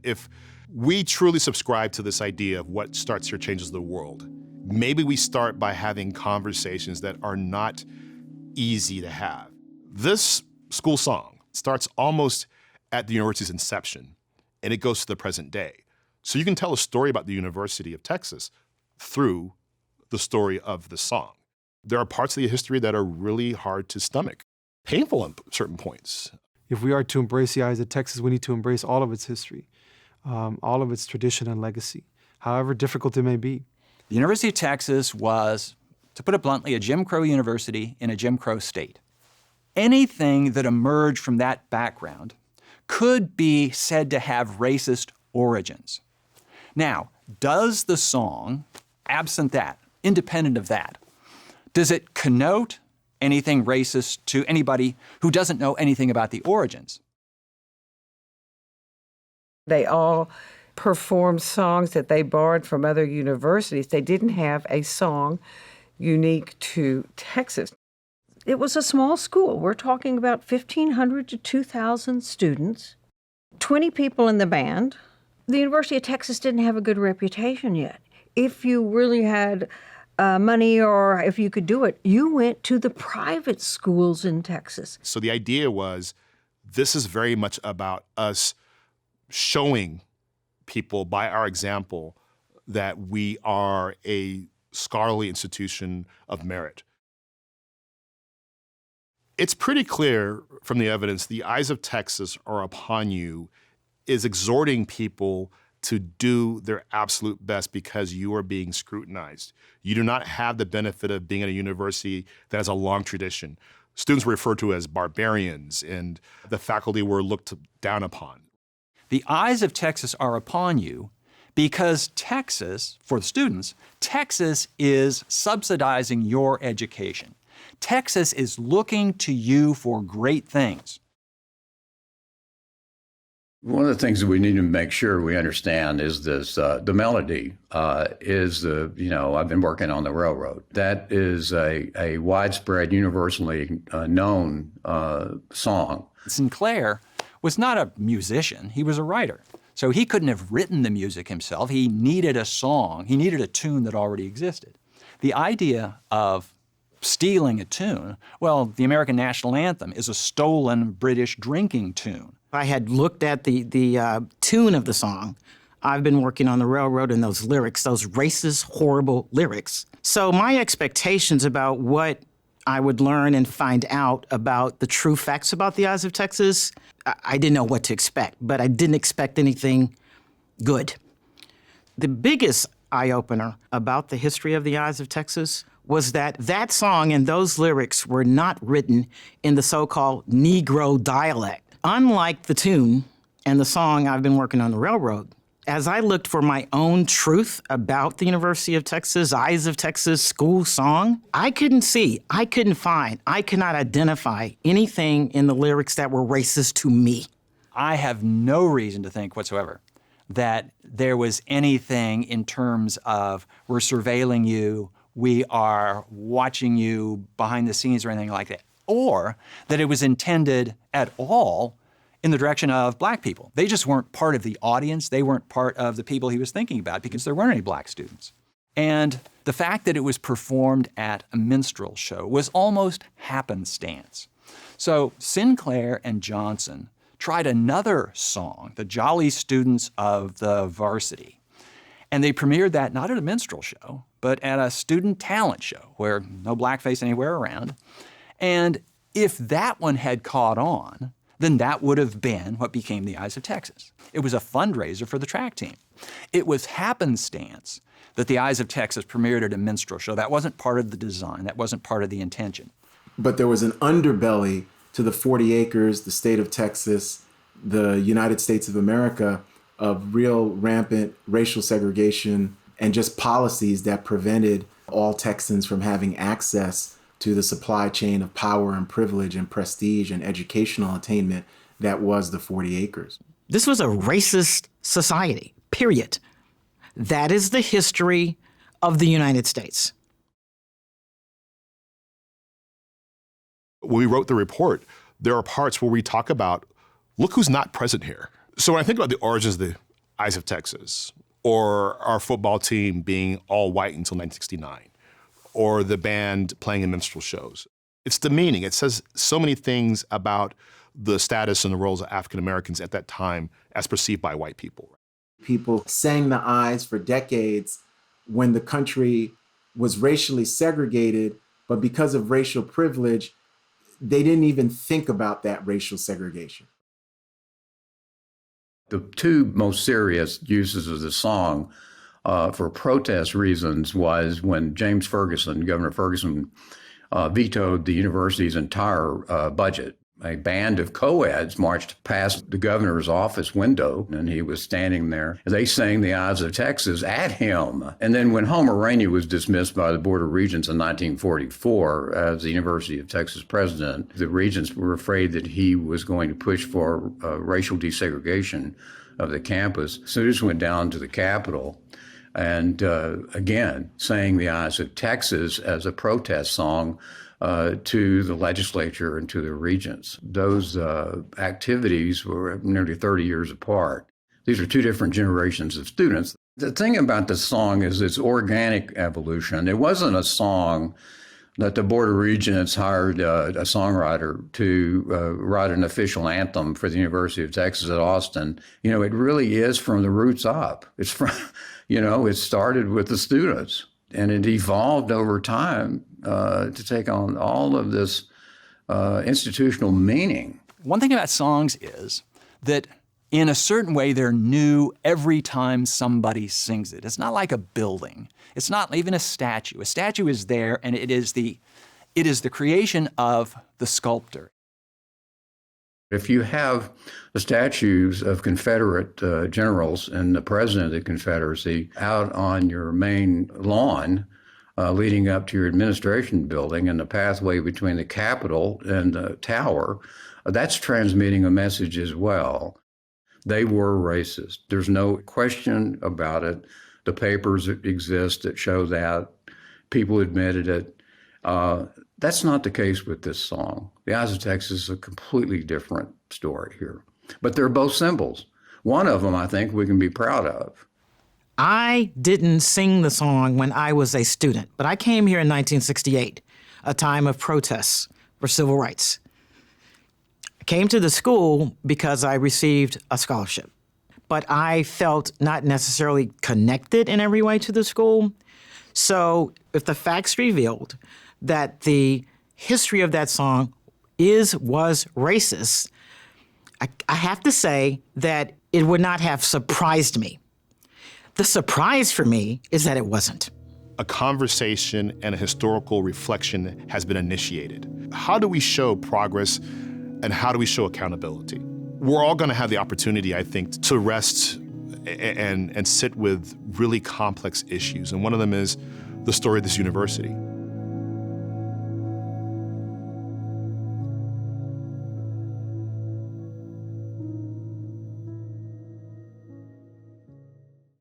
If we truly subscribe to this idea of what starts here changes the world, maybe we start by having conversations that are not easy to have. This school song starts almost at the university's inception, and it goes to the present day. So you can tell a story about the University of Texas through the story of the song. There are parts of the history that are really hard to stomach, painful at certain points. If we are to embrace the Eyes of Texas, we need to embrace all of its history, all of its tradition and legacy, however difficult it may be. The University of Texas was, to put it bluntly, a Jim Crow university in a Jim Crow state. Anything that emerged from that background could be said to have racist origins. Now, does the song, absent that, independent of that, does it connote anything racist to anybody who doesn't know anything about the origins? They all performed songs that they borrowed from other universities. They didn't have a song unique to Texas. It was a small school. We're talking about 1,500 to 2,000 students, 20 people in the band. The University of Texas didn't have a good reputation yet. If you really had money or if you could do it, you went to the private schools in Texas. So the idea was, this is very much about us showing people by our example that we are a scholarly institution of merit. It's pretty clear from the evidence the eyes of Texas are upon you is exhorting people to do their absolute best because you are being scrutinized. You do not have the benefit of being at a university that has a long tradition. Students were referred to as barbarians, and the faculty were looked down upon. The eyes of Texas are upon you because Texas, for the students, Texas is subsidizing your education. Texas is looking to you for great things. One of the things that we need to make sure we understand is this, the melody is I've been working on the railroad. That is a widespread, universally known song. Sinclair was not a musician, he was a writer. So he couldn't have written the music himself. He needed a song, he needed a tune that already existed. The idea of stealing a tune, well, the American National Anthem is a stolen British drinking tune. I had looked at the tune of the song. I've been working on the railroad and those lyrics, those racist, horrible lyrics. So my expectations about what I would learn and find out about the true facts about the Eyes of Texas, I didn't know what to expect, but I didn't expect anything good. The biggest eye-opener about the history of the Eyes of Texas was that that song and those lyrics were not written in the so-called Negro dialect. Unlike the tune and the song I've been working on the railroad, as I looked for my own truth about the University of Texas, Eyes of Texas school song, I couldn't find, I could not identify anything in the lyrics that were racist to me. I have no reason to think whatsoever that there was anything in terms of we're surveilling you, we are watching you behind the scenes or anything like that, or that it was intended at all in the direction of black people. They just weren't part of the audience. They weren't part of the people he was thinking about because there weren't any black students. And the fact that it was performed at a minstrel show was almost happenstance. So Sinclair and Johnson tried another song, The Jolly Students of the Varsity. And they premiered that not at a minstrel show, but at a student talent show where no blackface anywhere around. And if that one had caught on, then that would have been what became the Eyes of Texas. It was a fundraiser for the track team. It was happenstance that the Eyes of Texas premiered at a minstrel show. That wasn't part of the design. That wasn't part of the intention. But there was an underbelly to the 40 acres, the state of Texas, the United States of America, of real rampant racial segregation and just policies that prevented all Texans from having access to the supply chain of power and privilege and prestige and educational attainment that was the 40 acres. This was a racist society, period. That is the history of the United States. When we wrote the report, there are parts where we talk about, look who's not present here. So when I think about the origins of the Eyes of Texas, or our football team being all white until 1969, or the band playing in minstrel shows. It's demeaning. It says so many things about the status and the roles of African Americans at that time as perceived by white people. People sang the eyes for decades when the country was racially segregated, but because of racial privilege, they didn't even think about that racial segregation. The two most serious uses of the song for protest reasons was when Governor Ferguson, vetoed the university's entire budget. A band of co-eds marched past the governor's office window, and he was standing there. They sang "The Eyes of Texas" at him. And then when Homer Rainey was dismissed by the Board of Regents in 1944 as the University of Texas president, the regents were afraid that he was going to push for racial desegregation of the campus. So they just went down to the Capitol and again sang "The Eyes of Texas" as a protest song to the legislature and to the regents. Those activities were nearly 30 years apart. These are two different generations of students. The thing about the song is its organic evolution. It wasn't a song that the Board of Regents hired a songwriter to write an official anthem for the University of Texas at Austin. You know, it really is from the roots up. It's from, it started with the students. And it evolved over time to take on all of this institutional meaning. One thing about songs is that in a certain way, they're new every time somebody sings it. It's not like a building. It's not even a statue. A statue is there, and it is the creation of the sculptor. If you have the statues of Confederate generals and the President of the Confederacy out on your main lawn leading up to your administration building and the pathway between the Capitol and the Tower, that's transmitting a message as well. They were racist. There's no question about it. The papers exist that show that. People admitted it. That's not the case with this song. The Eyes of Texas is a completely different story here. But they're both symbols. One of them, I think, we can be proud of. I didn't sing the song when I was a student, but I came here in 1968, a time of protests for civil rights. I came to the school because I received a scholarship, but I felt not necessarily connected in every way to the school. So if the facts revealed that the history of that song was racist, I have to say that it would not have surprised me. The surprise for me is that it wasn't. A conversation and a historical reflection has been initiated. How do we show progress and how do we show accountability? We're all going to have the opportunity, I think, to rest and sit with really complex issues. And one of them is the story of this university.